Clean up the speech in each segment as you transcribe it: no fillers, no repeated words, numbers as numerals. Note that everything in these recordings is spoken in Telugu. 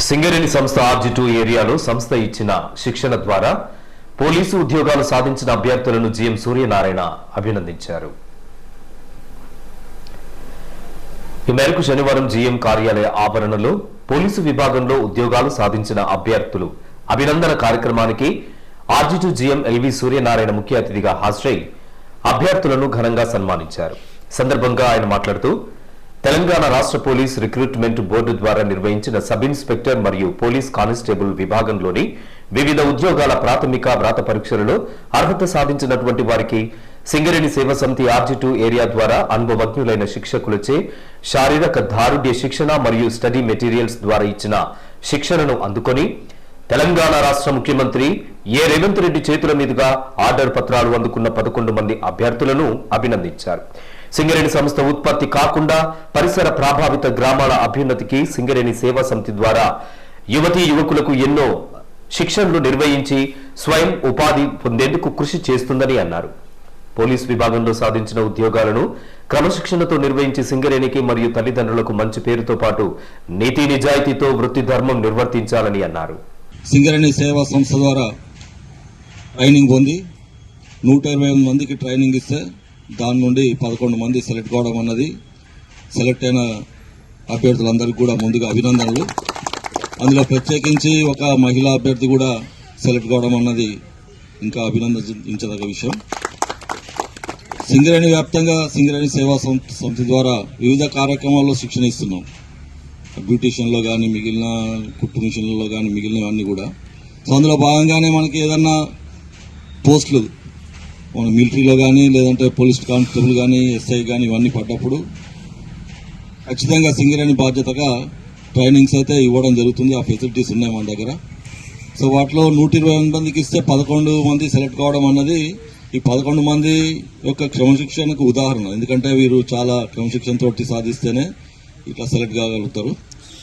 సింగరేణి సంస్థ ఆర్జీ2 ఏరియాలో సంస్థ ఇచ్చిన శిక్షణ ద్వారా పోలీసు ఉద్యోగాలు సాధించిన అభ్యర్థులను జీఎం సూర్యనారాయణ అభినందించారు. ఈ మేరకు శనివారం జీఎం కార్యాలయ ఆవరణలో పోలీసు విభాగంలో ఉద్యోగాలు సాధించిన అభ్యర్థులు అభినందన కార్యక్రమానికి ఆర్జీ2 జీఎం ఎల్వి సూర్యనారాయణ ముఖ్య అతిథిగా హాజరై అభ్యర్థులను ఘనంగా సన్మానించారు. సందర్భంగా ఆయన మాట్లాడుతూ తెలంగాణ రాష్ట్ర పోలీస్ రిక్రూట్మెంట్ బోర్డు ద్వారా నిర్వహించిన సబ్ ఇన్స్పెక్టర్ మరియు పోలీస్ కానిస్టేబుల్ విభాగంలోని వివిధ ఉద్యోగాల ప్రాథమిక వ్రాత పరీక్షలలో అర్హత సాధించినటువంటి వారికి సింగరేణి సేవా సమితి ఆర్జీ2 ఏరియా ద్వారా అనుభవజ్ఞులైన శిక్షకులచే శారీరక దారుఢ్య శిక్షణ మరియు స్టడీ మెటీరియల్స్ ద్వారా ఇచ్చిన శిక్షణను అందుకొని తెలంగాణ రాష్ట్ర ముఖ్యమంత్రి రేవంత్ రెడ్డి చేతుల మీదుగా ఆర్డర్ పత్రాలు అందుకున్న 11 మంది అభ్యర్థులను అభినందించారు. సింగరేణి సంస్థ ఉత్పత్తి కాకుండా పరిసర ప్రభావిత గ్రామాల అభ్యున్నతికి సింగరేణి సేవా సమితి ద్వారా యువతీ యువకులకు ఎన్నో శిక్షణలు నిర్వహించి స్వయం ఉపాధి పొందేందుకు కృషి చేస్తుందని అన్నారు. పోలీస్ విభాగంలో సాధించిన ఉద్యోగాలను క్రమశిక్షణతో నిర్వహించి సింగరేణికి మరియు తల్లిదండ్రులకు మంచి పేరుతో పాటు నీతి నిజాయితీతో వృత్తి ధర్మం నిర్వర్తించాలని అన్నారు. సింగరేణి సేవా సంస్థ ద్వారా ట్రైనింగ్ పొంది 128 మందికి ట్రైనింగ్ ఇస్తే దాని నుండి 11 మంది సెలెక్ట్ కావడం అన్నది సెలెక్ట్ అయిన అభ్యర్థులందరికీ కూడా ముందుగా అభినందనలు. అందులో ప్రత్యేకించి ఒక మహిళా అభ్యర్థి కూడా సెలెక్ట్ కావడం అన్నది ఇంకా అభినందించదగ్గ విషయం. సింగరేణి వ్యాప్తంగా సింగరేణి సేవా సంస్థ ద్వారా వివిధ కార్యక్రమాల్లో శిక్షణ ఇస్తున్నాం. బ్యూటీషియన్లో కానీ మిగిలిన కుట్టు మిషన్లలో కానీ మిగిలినవన్నీ కూడా. సో అందులో భాగంగానే మనకి ఏదన్నా పోస్టులు మన మిలిటరీలో కానీ లేదంటే పోలీస్ కానిస్టేబుల్ కానీ ఎస్ఐ కానీ ఇవన్నీ పడ్డప్పుడు ఖచ్చితంగా సింగరేణి బాధ్యతగా ట్రైనింగ్స్ అయితే ఇవ్వడం జరుగుతుంది. ఆ ఫెసిలిటీస్ ఉన్నాయి మన దగ్గర. సో వాటిలో 128 మందికి ఇస్తే 11 మంది సెలెక్ట్ కావడం అన్నది ఈ 11 మంది యొక్క క్రమశిక్షణకు ఉదాహరణ. ఎందుకంటే వీరు చాలా క్రమశిక్షణతో సాధిస్తేనే ఇట్లా సెలెక్ట్ కాగలుగుతారు.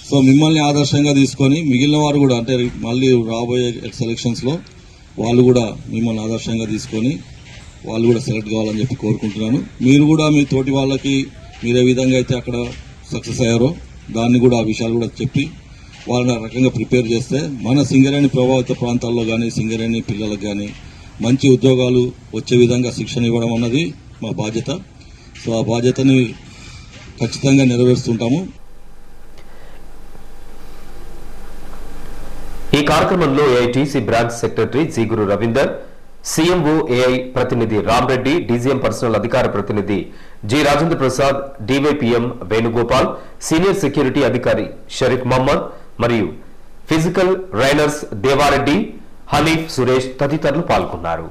సో మిమ్మల్ని ఆదర్శంగా తీసుకొని మిగిలిన వారు కూడా అంటే మళ్ళీ రాబోయే సెలక్షన్స్లో వాళ్ళు కూడా మిమ్మల్ని ఆదర్శంగా తీసుకొని వాళ్ళు కూడా సెలెక్ట్ కావాలని చెప్పి కోరుకుంటున్నాను. మీరు కూడా మీ తోటి వాళ్ళకి మీరు ఏ విధంగా అయితే అక్కడ సక్సెస్ అయ్యారో దాన్ని కూడా ఆ విషయాలు కూడా చెప్పి వాళ్ళని ఆ రకంగా ప్రిపేర్ చేస్తే మన సింగరేణి ప్రభావిత ప్రాంతాల్లో కానీ సింగరేణి పిల్లలకు కానీ మంచి ఉద్యోగాలు వచ్చే విధంగా శిక్షణ ఇవ్వడం అన్నది మా బాధ్యత. సో ఆ బాధ్యతని ఖచ్చితంగా నెరవేరుస్తుంటాము. ఈ కార్యక్రమంలో ఏఐటీసీ బ్రాంచ్ సెక్రటరీ జీగురు రవీందర్, సీఎంఓ ఏఐ ప్రతినిధి రామ్రెడ్డి, డీజీఎం పర్సనల్ అధికార ప్రతినిధి G Rajendra Prasad, DYPM Venugopal, senior security అధికారి షరీఫ్ మహమ్మద్ మరియు ఫిజికల్ రైనర్స్ దేవారెడ్డి, హనీఫ్, సురేష్ తదితరులు పాల్గొన్నారు.